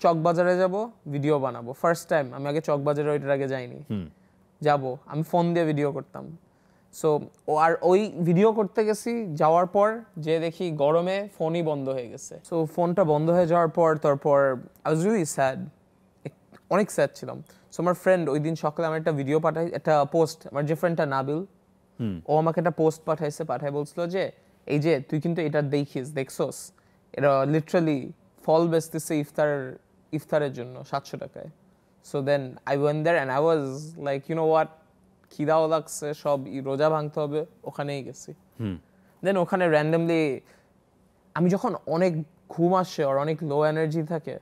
চকবাজারে যাব, ভিডিও বানাবো। First time আমি আগে চকবাজারে ওইটার আগে যাইনি। যাব, আমি ফোন দিয়ে ভিডিও করতাম। সো আর ওই ভিডিও করতে গেছি, যাওয়ার পর যে দেখি গরমে ফোনই বন্ধ হয়ে গেছে। সো ফোনটা বন্ধ হয়ে যাওয়ার পর তারপর আই ওয়াজ রিয়েলি স্যাড, অনেক স্যাড ছিলাম। সো আমার ফ্রেন্ড ওই দিন সকালে আমার একটা ভিডিও পাঠাই, একটা পোস্ট, আমার যে ফ্রেন্ডটা নাবিল, ও আমাকে একটা পোস্ট পাঠায় বলছিল যে এই যে তুই কিন্তু এটা দেখছোস, এটা লিটারালি ফল বেচতেছে ইফতারের জন্য 700 টাকায়। So then I went there and I was like, you know what, খিদাও লাগছে, সব রোজা ভাঙতে হবে, ওখানেই গেছি। দেন ওখানে র্যান্ডমলি আমি যখন অনেক ঘুম আসে আর অনেক লো এনার্জি থাকে,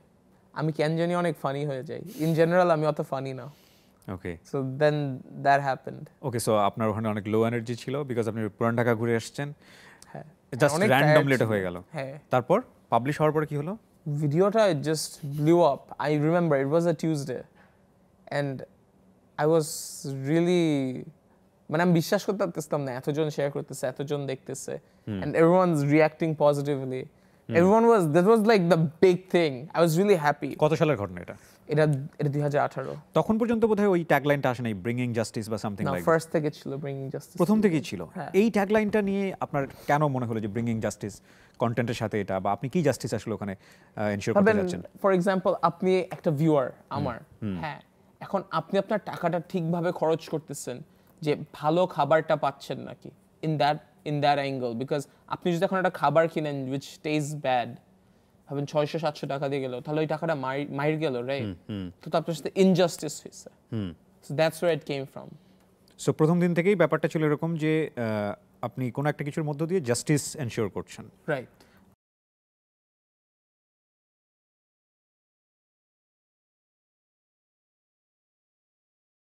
আমি কেন জানি অনেক ফানি হয়ে যাই। ইন জেনারেল আমি অত ফানি না। Okay, so then that happened. Okay, so আপনার ওখানে অনেক লো এনার্জি ছিল বিকজ আপনি পুরান ঢাকা ঘুরে আসছেন, হ্যাঁ, জাস্ট অনেক র্যান্ডমলি tired এটা হয়ে ছিল। গেল। হ্যাঁ, তারপর পাবলিশ হওয়ার পরে কি হলো? ভিডিওটা just blue up. I remember it was a Tuesday and I was really, মানে আমি বিশ্বাস করতে পারতেছিলাম না, এতজন শেয়ার করতেছে, এতজন দেখতেছে, and everyone's reacting positively. That was like the big thing. I was really happy. কত সালের ঘটনা এটা? এটা 2018। তখন পর্যন্ত বোধহয় ওই ট্যাগলাইনটা আসে নাই, ব্রিঙ্গিং জাস্টিস বা সামথিং না, লাইক। ফার্স্ট থেকে ছিল ব্রিঙ্গিং জাস্টিস, প্রথম থেকেই ছিল। হ্যাঁ। এই ট্যাগলাইনটা নিয়ে আপনার কেন মনে হলো যে ব্রিঙ্গিং জাস্টিস কন্টেন্টের সাথে এটা, বা আপনি কি জাস্টিস আসলে ওখানে এনশিওর করতে যাচ্ছেন? ফর এক্সাম্পল, আপনি একটা ভিউয়ার আমার, হ্যাঁ, এখন আপনি আপনার টাকাটা ঠিকভাবে খরচ করতেছেন, যে ভালো খাবারটা পাচ্ছেন নাকি, ইন দ্যাট অ্যাঙ্গেল। বিকজ আপনি যদি এখন একটা খাবার কিনেন উইচ টেস্ট ব্যাড, ভাবেন 600-700 টাকা দিয়ে গেল, তাহলে ওই টাকাটা মাইর গেল, রাইট? তো আপনার সাথে ইনজাস্টিস হয়েছে। So that's where it came from. সো প্রথম দিন থেকেই ব্যাপারটা ছিল এরকম যে আপনি কোনো একটা কিছুর মধ্য দিয়ে জাস্টিস এনশিওর করছেন। রাইট।